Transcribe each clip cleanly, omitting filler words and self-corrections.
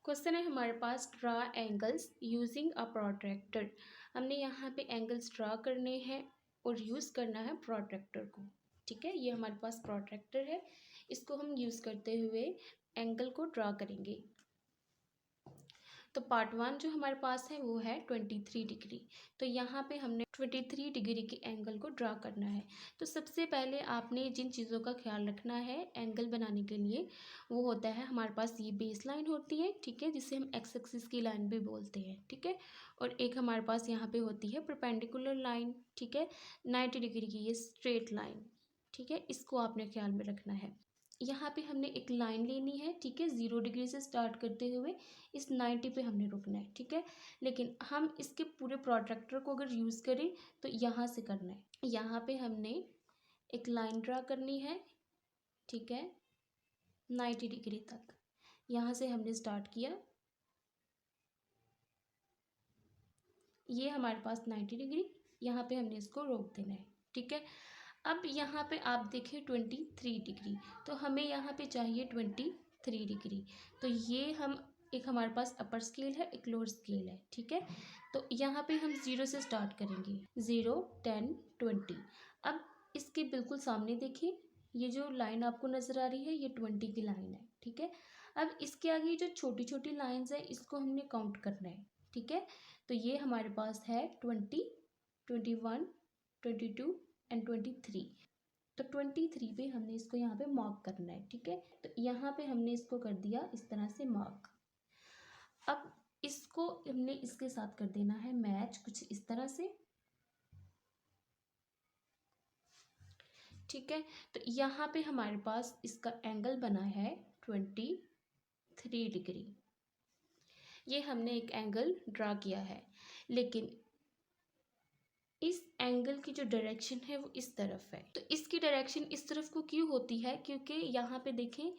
Question है हमारे पास, draw angles using a protractor. हमने यहाँ पे एंगल्स ड्रा करने हैं और यूज़ करना है प्रोट्रैक्टर को। ठीक है, ये हमारे पास प्रोट्रैक्टर है, इसको हम यूज़ करते हुए एंगल को ड्रा करेंगे। तो पार्ट 1 जो हमारे पास है वो है 23 डिग्री। तो यहाँ पे हमने 23 डिग्री के एंगल को ड्रा करना है। तो सबसे पहले आपने जिन चीज़ों का ख्याल रखना है एंगल बनाने के लिए, वो होता है हमारे पास ये बेस लाइन होती है, ठीक है, जिसे हम एक्स एक्सिस की लाइन भी बोलते हैं, ठीक है। और एक हमारे पास यहाँ पे होती है परपेंडिकुलर लाइन, ठीक है, 90 डिग्री की ये स्ट्रेट लाइन, ठीक है, इसको आपने ख्याल में रखना है। यहाँ पे हमने एक लाइन लेनी है, ठीक है, 0 डिग्री से स्टार्ट करते हुए इस 90 पे हमने रुकना है, ठीक है। लेकिन हम इसके पूरे प्रोट्रैक्टर को अगर यूज़ करें तो यहाँ से करना है। यहाँ पे हमने एक लाइन ड्रा करनी है, ठीक है, 90 डिग्री तक। यहाँ से हमने स्टार्ट किया, ये हमारे पास 90 डिग्री, यहाँ पे हमने इसको रोक देना है, ठीक है। अब यहाँ पे आप देखें 23 डिग्री, तो हमें यहाँ पे चाहिए 23 डिग्री। तो ये हम एक हमारे पास अपर स्केल है, एक लोअर स्केल है, ठीक है। तो यहाँ पे हम 0 से स्टार्ट करेंगे, 0 10 20। अब इसके बिल्कुल सामने देखिए, ये जो लाइन आपको नज़र आ रही है ये 20 की लाइन है, ठीक है। अब इसके आगे जो छोटी छोटी लाइन्स है इसको हमने काउंट करना है, ठीक है। तो ये हमारे पास है 20, 21, 22 एंड 23। तो 23 पे हमने इसको यहाँ पे मार्क करना है, ठीक है। तो यहाँ पे हमने इसको कर दिया इस तरह से मार्क। अब इसको हमने इसके साथ कर देना है मैच कुछ इस तरह से, ठीक है। तो यहाँ पे हमारे पास इसका एंगल बना है 23 डिग्री। ये हमने एक एंगल ड्रा किया है, लेकिन इस एंगल की जो डायरेक्शन है वो इस तरफ है। तो इसकी डायरेक्शन इस तरफ को क्यों होती है? क्योंकि यहाँ पे देखें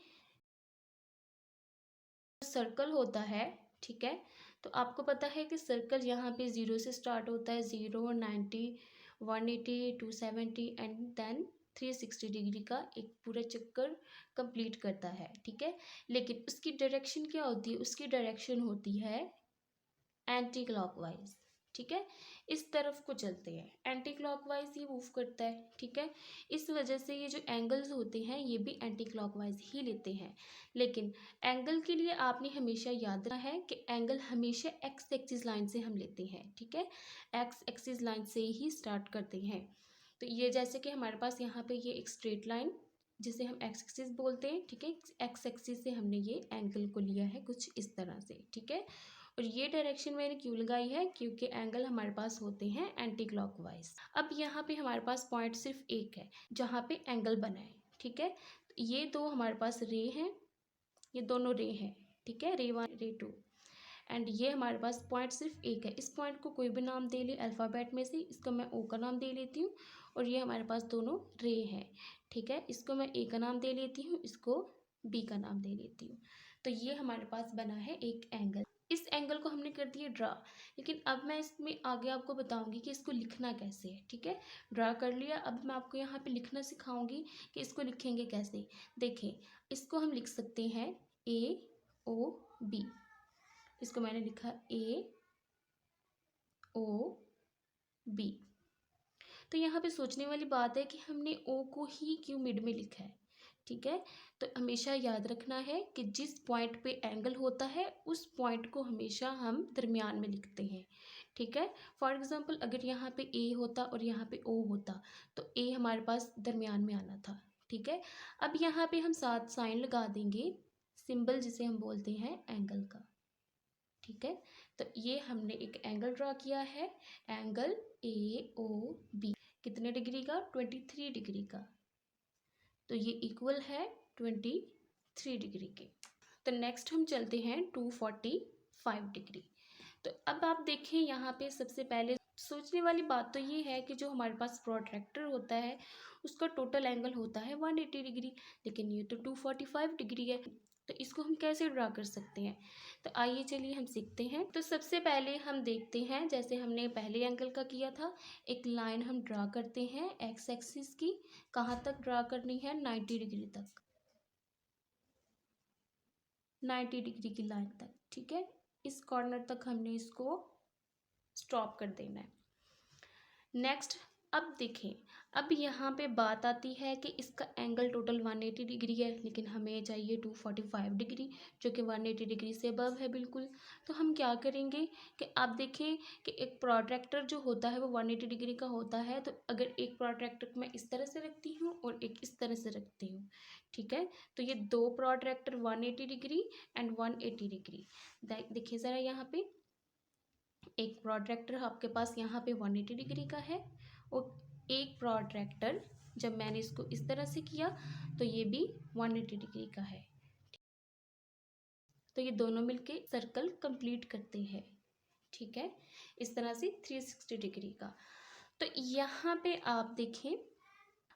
सर्कल होता है, ठीक है। तो आपको पता है कि सर्कल यहाँ पे 0 से स्टार्ट होता है, 0, 90, 180, 270 एंड देन 360 डिग्री का एक पूरा चक्कर कंप्लीट करता है, ठीक है। लेकिन उसकी डायरेक्शन क्या होती है? उसकी डायरेक्शन होती है एंटी क्लॉकवाइज, ठीक है, इस तरफ को चलते हैं, एंटी क्लॉकवाइज ये मूव करता है, ठीक है। इस वजह से ये जो एंगल्स होते हैं ये भी एंटी क्लॉकवाइज ही लेते हैं। लेकिन एंगल के लिए आपने हमेशा याद रखना है कि एंगल हमेशा एक्स एक्सिस लाइन से हम लेते हैं, ठीक है, एक्स एक्सिस लाइन से ही स्टार्ट करते हैं। तो ये जैसे कि हमारे पास यहाँ पे ये एक स्ट्रेट लाइन जिसे हम एक्स एक्सिस बोलते हैं, ठीक है, एक्स एक्सिस से हमने ये एंगल को लिया है कुछ इस तरह से, ठीक है। और ये डायरेक्शन मैंने क्यों लगाई है? क्योंकि एंगल हमारे पास होते हैं एंटी क्लॉकवाइज। अब यहाँ पे हमारे पास पॉइंट सिर्फ एक है जहाँ पे एंगल बना है, ठीक है। ये दो हमारे पास रे हैं, ये दोनों रे हैं, ठीक है, रे 1 रे 2, एंड ये हमारे पास पॉइंट सिर्फ एक है। इस पॉइंट को कोई भी नाम दे ले अल्फ़ाबेट में से, इसको मैं ओ का नाम दे लेती हूँ। और ये हमारे पास दोनों रे हैं, ठीक है, इसको मैं ए का नाम दे लेती हूँ, इसको बी का नाम दे लेती हूँ। तो ये हमारे पास बना है एक एंगल। इस एंगल को हमने कर दिया ड्रा, लेकिन अब मैं इसमें आगे आपको बताऊंगी कि इसको लिखना कैसे है, ठीक है। ड्रा कर लिया, अब मैं आपको यहाँ पे लिखना सिखाऊंगी कि इसको लिखेंगे कैसे। देखें, इसको हम लिख सकते हैं ए ओ बी। इसको मैंने लिखा ए ओ बी। तो यहाँ पे सोचने वाली बात है कि हमने ओ को ही क्यों मिड में लिखा है, ठीक है। तो हमेशा याद रखना है कि जिस पॉइंट पे एंगल होता है उस पॉइंट को हमेशा हम दरमियान में लिखते हैं, ठीक है। फॉर एग्जांपल अगर यहाँ पे ए होता और यहाँ पे ओ होता तो ए हमारे पास दरमियान में आना था, ठीक है। अब यहाँ पे हम साथ साइन लगा देंगे, सिंबल जिसे हम बोलते हैं एंगल का, ठीक है। तो ये हमने एक एंगल ड्रा किया है, एंगल ए ओ बी, कितने डिग्री का? 23 डिग्री का। तो ये इक्वल है 23 डिग्री के। तो नेक्स्ट हम चलते हैं 245 डिग्री। तो अब आप देखें यहाँ पे सबसे पहले सोचने वाली बात तो ये है कि जो हमारे पास प्रोट्रैक्टर होता है उसका टोटल एंगल होता है 180 डिग्री, लेकिन ये तो 245 डिग्री है। तो इसको हम कैसे ड्रा कर सकते हैं? तो आइए चलिए हम सीखते हैं। तो सबसे पहले हम देखते हैं, जैसे हमने पहले एंगल का किया था, एक लाइन हम ड्रा करते हैं एक्स एक्सिस की। कहाँ तक ड्रा करनी है? 90 डिग्री तक। 90 डिग्री की लाइन तक, ठीक है। इस कॉर्नर तक हमने इसको स्टॉप कर देना है। नेक्स्ट, अब देखें, अब यहाँ पे बात आती है कि इसका एंगल टोटल 180 डिग्री है, लेकिन हमें चाहिए 245 डिग्री, जो कि 180 डिग्री से अबव है बिल्कुल। तो हम क्या करेंगे कि आप देखें कि एक प्रोट्रैक्टर जो होता है वो 180 डिग्री का होता है। तो अगर एक प्रोट्रैक्टर मैं इस तरह से रखती हूँ और एक इस तरह से रखती हूँ, ठीक है, तो ये दो प्रोट्रैक्टर 180 डिग्री एंड 180 डिग्री। देखिए ज़रा यहाँ पे एक प्रोट्रैक्टर आपके पास यहाँ पे 180 डिग्री का है, और एक प्रोट्रैक्टर जब मैंने इसको इस तरह से किया तो ये भी 180 डिग्री का है। तो ये दोनों मिलके सर्कल कंप्लीट करते हैं, ठीक है, इस तरह से 360 डिग्री का। तो यहाँ पे आप देखें,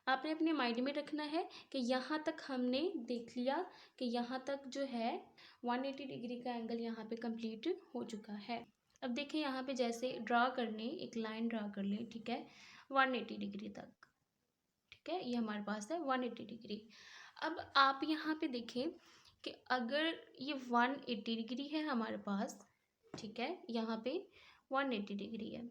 आपने अपने माइंड में रखना है कि यहाँ तक हमने देख लिया कि यहाँ तक जो है 180 डिग्री का एंगल यहाँ पे कंप्लीट हो चुका है। अब देखें यहाँ पे जैसे ड्रा करने, एक लाइन ड्रा कर लें, ठीक है, 180 डिग्री तक, ठीक है, ये हमारे पास है 180 डिग्री। अब आप यहाँ पे देखें कि अगर ये 180 डिग्री है हमारे पास, ठीक है, यहाँ पे 180 डिग्री है,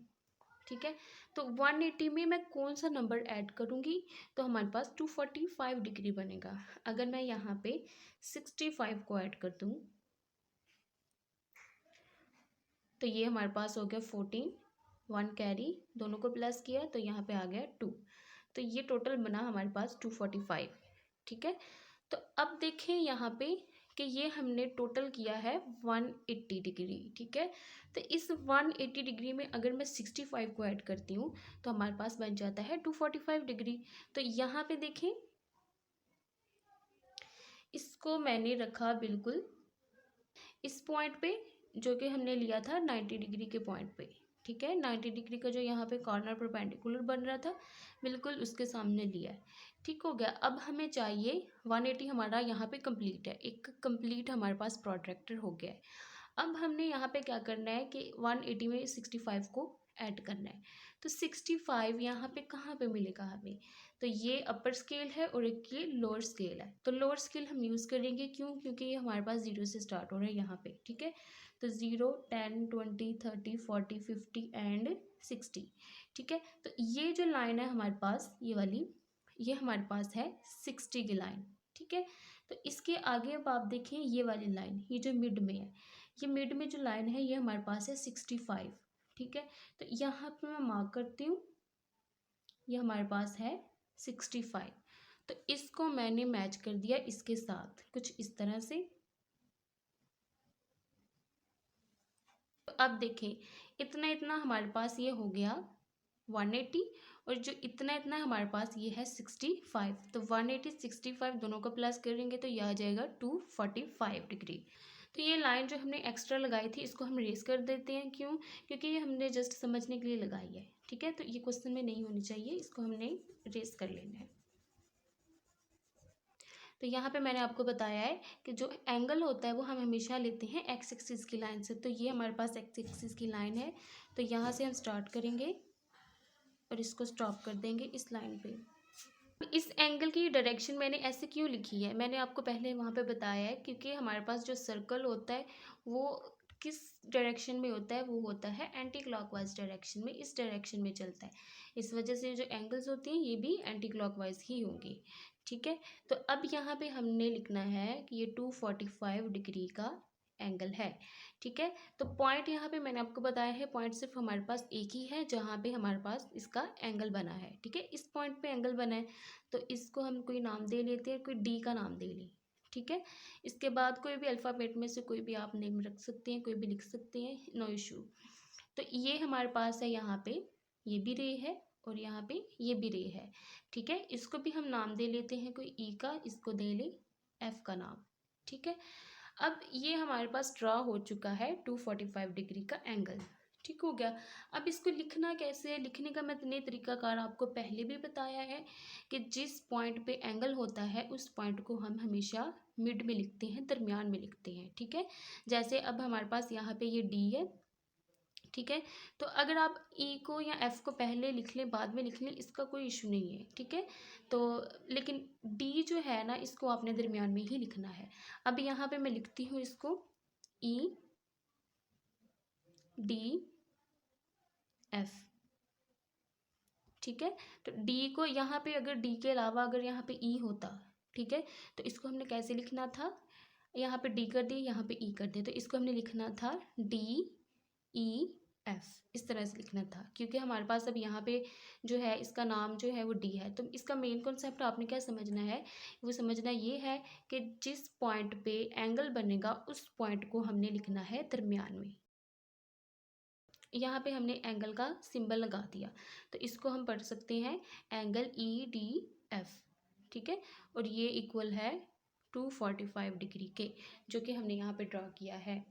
ठीक है, तो 180 में मैं कौन सा नंबर ऐड करूँगी, तो हमारे पास 245 डिग्री बनेगा। अगर मैं यहाँ पे 65 को ऐड कर दूँ तो ये हमारे पास हो गया 14, 1 कैरी, दोनों को प्लस किया तो यहाँ पे आ गया 2, तो ये टोटल बना हमारे पास 245, ठीक है। तो अब देखें यहाँ पे कि ये हमने टोटल किया है 180 डिग्री, ठीक है। तो इस 180 डिग्री में अगर मैं 65 को ऐड करती हूँ तो हमारे पास बन जाता है 245 डिग्री। तो यहाँ पे देखें, इसको मैंने रखा बिल्कुल इस पॉइंट पे जो कि हमने लिया था 90 डिग्री के पॉइंट पे, ठीक है, 90 डिग्री का जो यहाँ पे कॉर्नर परपेंडिकुलर बन रहा था बिल्कुल उसके सामने लिया है, ठीक हो गया। अब हमें चाहिए 180, हमारा यहाँ पे कंप्लीट है, एक कंप्लीट हमारे पास प्रोट्रैक्टर हो गया है। अब हमने यहाँ पे क्या करना है कि 180 में 65 को ऐड करना है। तो 65 यहाँ पे कहाँ पे मिलेगा हमें, तो ये अपर स्केल है और एक ये लोअर स्केल है। तो लोअर स्केल हम यूज़ करेंगे, क्यों, क्योंकि ये हमारे पास 0 से स्टार्ट हो रहा है यहाँ पे, ठीक है। तो 0, 10, 20, 30, 40, 50 एंड 60, ठीक है। तो ये जो लाइन है हमारे पास, ये वाली, ये हमारे पास है 60 की लाइन, ठीक है। तो इसके आगे अब आप देखें ये वाली लाइन, ये जो मिड में है, ये मिड में जो लाइन है ये हमारे पास है 65, ठीक है। तो यहाँ पे मैं मार्क करती हूँ, ये हमारे पास है 65। तो इसको मैंने मैच कर दिया इसके साथ कुछ इस तरह से। तो अब देखें, इतना इतना हमारे पास ये हो गया 180, और जो इतना इतना हमारे पास ये है 65। तो 180 65 दोनों को प्लस करेंगे तो यह आ जाएगा 245 डिग्री। तो ये लाइन जो हमने एक्स्ट्रा लगाई थी इसको हम रेस कर देते हैं, क्यों, क्योंकि ये हमने जस्ट समझने के लिए लगाई है, ठीक है। तो ये क्वेश्चन में नहीं होनी चाहिए, इसको हमने रेस कर लेना है। तो यहाँ पे मैंने आपको बताया है कि जो एंगल होता है वो हम हमेशा लेते हैं एक्स एक्सिस की लाइन से। तो ये हमारे पास एक्स एक्सिस की लाइन है, तो यहाँ से हम स्टार्ट करेंगे और इसको स्टॉप कर देंगे इस लाइन पे। इस एंगल की डायरेक्शन मैंने ऐसे क्यों लिखी है, मैंने आपको पहले वहाँ पे बताया है, क्योंकि हमारे पास जो सर्कल होता है वो किस डायरेक्शन में होता है, वो होता है एंटी क्लॉकवाइज डायरेक्शन में, इस डायरेक्शन में चलता है। इस वजह से जो एंगल्स होती हैं ये भी एंटी क्लॉकवाइज ही होंगी, ठीक है। तो अब यहाँ पे हमने लिखना है कि ये 245 डिग्री का एंगल है, ठीक है। तो पॉइंट यहाँ पे मैंने आपको बताया है, पॉइंट सिर्फ हमारे पास एक ही है जहाँ पे हमारे पास इसका एंगल बना है, ठीक है। इस पॉइंट पे एंगल बना है तो इसको हम कोई नाम दे लेते हैं, कोई डी का नाम दे लें, ठीक है। इसके बाद कोई भी अल्फ़ाबेट में से कोई भी आप नेम रख सकते हैं, कोई भी लिख सकते हैं, नो इशू। तो ये हमारे पास है, यहाँ पे ये भी रे है और यहाँ पे ये भी रे है, ठीक है। इसको भी हम नाम दे लेते हैं कोई ई का, इसको दे ले एफ का नाम, ठीक है। अब ये हमारे पास ड्रा हो चुका है 245 डिग्री का एंगल, ठीक हो गया। अब इसको लिखना कैसे है, लिखने का मैंने तरीकाकार आपको पहले भी बताया है कि जिस पॉइंट पे एंगल होता है उस पॉइंट को हम हमेशा मिड में लिखते हैं, दरमियान में लिखते हैं, ठीक है। जैसे अब हमारे पास यहाँ पे ये डी है, ठीक है। तो अगर आप ई को या एफ को पहले लिख लें बाद में लिख लें, इसका कोई इशू नहीं है, ठीक है। तो लेकिन डी जो है ना, इसको आपने दरमियान में ही लिखना है। अब यहाँ पे मैं लिखती हूँ इसको ई डी एफ, ठीक है। तो डी को यहाँ पे, अगर डी के अलावा अगर यहाँ पे ई होता, ठीक है, तो इसको हमने कैसे लिखना था, यहाँ पे डी कर दिए, यहाँ पे ई कर दिए, तो इसको हमने लिखना था डी ई एफ, इस तरह से लिखना था, क्योंकि हमारे पास अब यहाँ पे जो है इसका नाम जो है वो डी है। तो इसका मेन कॉन्सेप्ट आपने क्या समझना है, वो समझना ये है कि जिस पॉइंट पे एंगल बनेगा उस पॉइंट को हमने लिखना है दरमियान में। यहाँ पे हमने एंगल का सिंबल लगा दिया, तो इसको हम पढ़ सकते हैं एंगल ई डी एफ, ठीक है। और ये इक्वल है 245 डिग्री के, जो कि हमने यहाँ पे ड्रा किया है।